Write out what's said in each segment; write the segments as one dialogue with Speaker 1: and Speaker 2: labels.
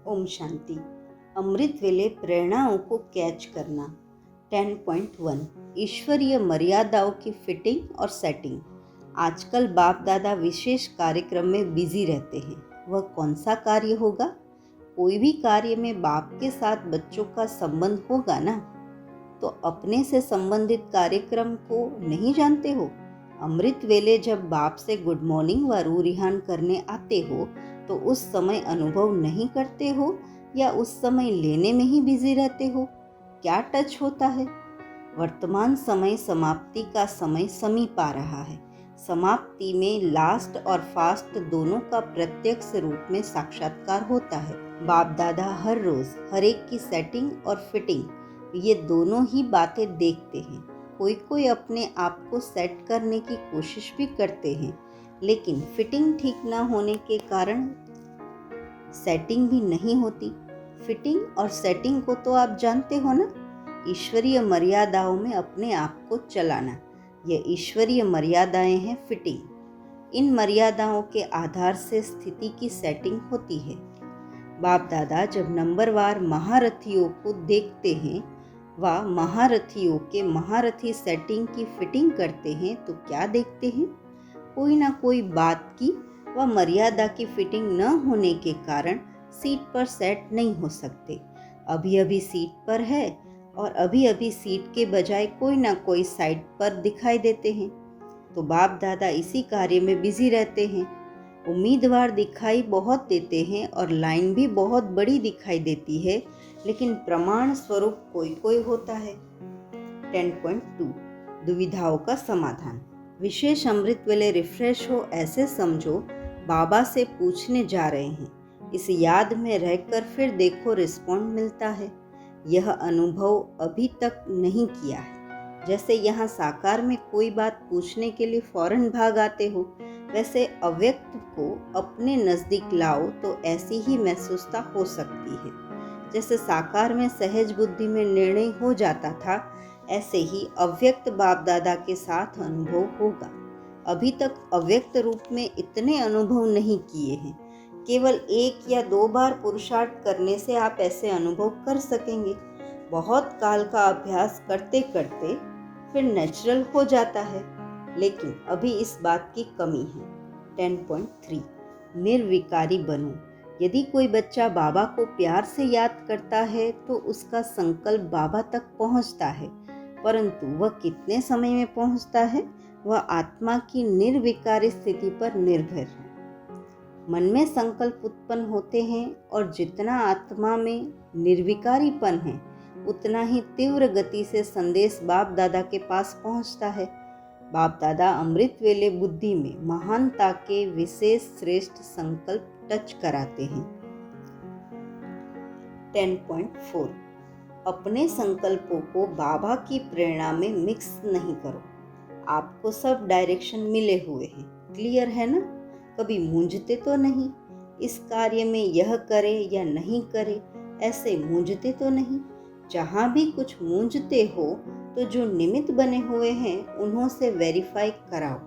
Speaker 1: ओम शांति। अमृत वेले प्रेरणाओं को कैच करना। 10.1 ईश्वरीय मर्यादाओं की फिटिंग और सेटिंग। आजकल बाप दादा विशेष कार्यक्रम में बिजी रहते हैं। वह कौन सा कार्य होगा? कोई भी कार्य में बाप के साथ बच्चों का संबंध होगा ना। तो अपने से संबंधित कार्यक्रम को नहीं जानते हो? अमृत वेले जब बाप से गुड मॉर्निंग व रूरिहान करने आते हो तो उस समय अनुभव नहीं करते हो या उस समय लेने में ही बिजी रहते हो? क्या टच होता है? वर्तमान समय समाप्ति का समय समीप आ रहा है। समाप्ति में लास्ट और फास्ट दोनों का प्रत्यक्ष रूप में साक्षात्कार होता है। बाप दादा हर रोज हर एक की सेटिंग और फिटिंग ये दोनों ही बातें देखते हैं। कोई कोई अपने आप को सेट करने की कोशिश भी करते हैं, लेकिन फिटिंग ठीक ना होने के कारण सेटिंग भी नहीं होती। फिटिंग और सेटिंग को तो आप जानते हो ना। ईश्वरीय मर्यादाओं में अपने आप को चलाना, यह ईश्वरीय मर्यादाएं हैं फिटिंग। इन मर्यादाओं के आधार से स्थिति की सेटिंग होती है। बाप दादा जब नंबरवार महारथियों को देखते हैं व महारथियों के महारथी सेटिंग की फिटिंग करते हैं तो क्या देखते हैं? कोई ना कोई बात की व मर्यादा की फिटिंग न होने के कारण सीट पर सेट नहीं हो सकते। अभी अभी सीट पर है और अभी अभी सीट के बजाय कोई ना कोई साइड पर दिखाई देते हैं। तो बाप दादा इसी कार्य में बिजी रहते हैं। उम्मीदवार दिखाई बहुत देते हैं और लाइन भी बहुत बड़ी दिखाई देती है, लेकिन प्रमाण स्वरूप कोई कोई होता है। 10.2 दुविधाओं का समाधान। विशेष अमृत वेले रिफ्रेश हो ऐसे समझो बाबा से पूछने जा रहे हैं। इस याद में रहकर फिर देखो रिस्पॉन्ड मिलता है। यह अनुभव अभी तक नहीं किया है। जैसे यहाँ साकार में कोई बात पूछने के लिए फौरन भाग आते हो, वैसे अव्यक्त को अपने नज़दीक लाओ तो ऐसी ही महसूसता हो सकती है। जैसे साकार में सहज बुद्धि में निर्णय हो जाता था, ऐसे ही अव्यक्त बाप दादा के साथ अनुभव होगा। अभी तक अव्यक्त रूप में इतने अनुभव नहीं किए हैं। केवल 1 या 2 बार पुरुषार्थ करने से आप ऐसे अनुभव कर सकेंगे। बहुत काल का अभ्यास करते करते फिर नेचुरल हो जाता है, लेकिन अभी इस बात की कमी है। 10.3 निर्विकारी बनो। यदि कोई बच्चा बाबा को प्यार से याद करता है तो उसका संकल्प बाबा तक पहुंचता है, परंतु वह कितने समय में पहुंचता है वह आत्मा की निर्विकारी स्थिति पर निर्भर है। मन में संकल्प उत्पन्न होते हैं और जितना आत्मा में निर्विकारीपन है उतना ही तीव्र गति से संदेश बाप दादा के पास पहुंचता है। बाप दादा अमृत वेले बुद्धि में महानता के विशेष श्रेष्ठ संकल्प टच कराते हैं। 10.4 अपने संकल्पों को बाबा की प्रेरणा में मिक्स नहीं करो। आपको सब डायरेक्शन मिले हुए हैं, क्लियर है ना? कभी मूंझते तो नहीं। इस कार्य में यह करे या नहीं करे ऐसे मूंझते तो नहीं। जहाँ भी कुछ मूंझते हो तो जो निमित्त बने हुए हैं उन्हों से वेरीफाई कराओ,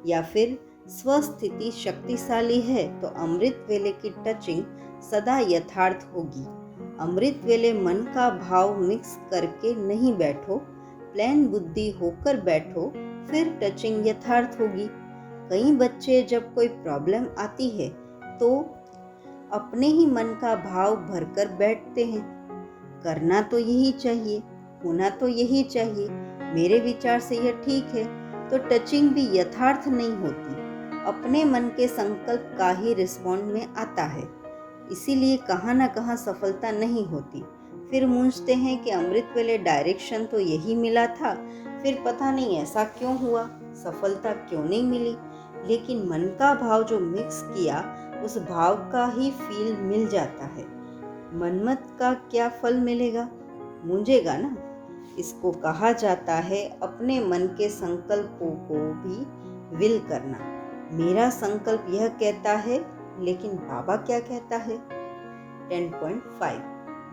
Speaker 1: या फिर स्वस्थिति शक्तिशाली है तो अमृत वेले की टचिंग सदा यथार्थ होगी। अमृत वेले मन का भाव मिक्स करके नहीं बैठो, प्लेन बुद्धि होकर बैठो, फिर टचिंग यथार्थ होगी। कई बच्चे जब कोई प्रॉब्लम आती है तो अपने ही मन का भाव भरकर बैठते हैं। करना तो यही चाहिए, होना तो यही चाहिए, मेरे विचार से यह ठीक है, तो टचिंग भी यथार्थ नहीं होती। अपने मन के संकल्प का ही रिस्पॉन्ड में आता है, इसीलिए कहाँ ना कहाँ सफलता नहीं होती। फिर मूंझते हैं कि अमृत वेले डायरेक्शन तो यही मिला था, फिर पता नहीं ऐसा क्यों हुआ, सफलता क्यों नहीं मिली। लेकिन मन का भाव जो मिक्स किया उस भाव का ही फील मिल जाता है। मनमत का क्या फल मिलेगा? मूंझेगा ना। इसको कहा जाता है अपने मन के संकल्पों को भी विल करना। मेरा संकल्प यह कहता है, लेकिन बाबा क्या कहता है? 10.5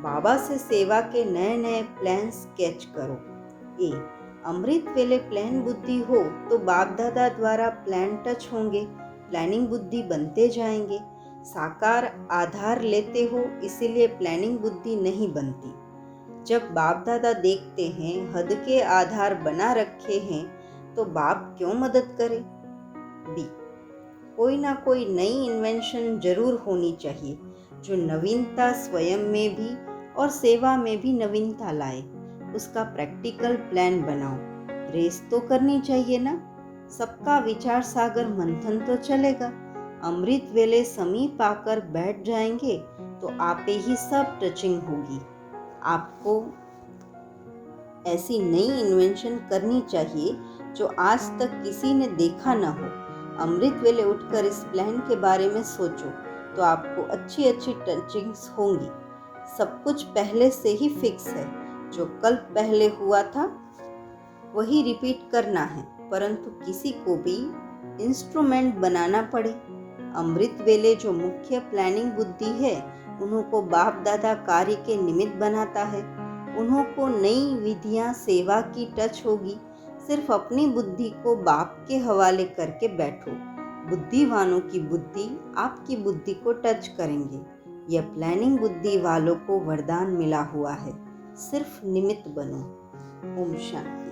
Speaker 1: बाबा से सेवा के नए नए प्लान स्केच करो। ए अमृत वेले प्लान बुद्धि हो तो बाप दादा द्वारा प्लान टच होंगे, प्लानिंग बुद्धि बनते जाएंगे। साकार आधार लेते हो, इसीलिए प्लानिंग बुद्धि नहीं बनती। जब बाप दादा देखते हैं हद के आधार बना रखे हैं तो बाप क्यों मदद करे। बी, कोई ना कोई नई इन्वेंशन जरूर होनी चाहिए जो नवीनता स्वयं में भी और सेवा में भी नवीनता लाए। उसका प्रैक्टिकल प्लान बनाओ। रेस तो करनी चाहिए ना, सबका विचार सागर मंथन तो चलेगा। अमृत वेले समीप आकर बैठ जाएंगे तो आपे ही सब टचिंग होगी। आपको ऐसी नई इन्वेंशन करनी चाहिए जो आज तक किसी ने देखा ना हो। अमृत वेले उठकर इस प्लान के बारे में सोचो तो आपको अच्छी अच्छी टचिंग्स होंगी। सब कुछ पहले से ही फिक्स है। जो कल पहले हुआ था वही रिपीट करना है, परंतु किसी को भी इंस्ट्रूमेंट बनाना पड़े। अमृत वेले जो मुख्य प्लानिंग बुद्धि है उन्हों को बाप दादा कार्य के निमित्त बनाता है। उन्हों को नई विधियां सेवा की टच होगी। सिर्फ अपनी बुद्धि को बाप के हवाले करके बैठो। बुद्धिवानों की बुद्धि आपकी बुद्धि को टच करेंगे। यह प्लानिंग बुद्धि वालों को वरदान मिला हुआ है। सिर्फ निमित्त बनो। ओम शांति।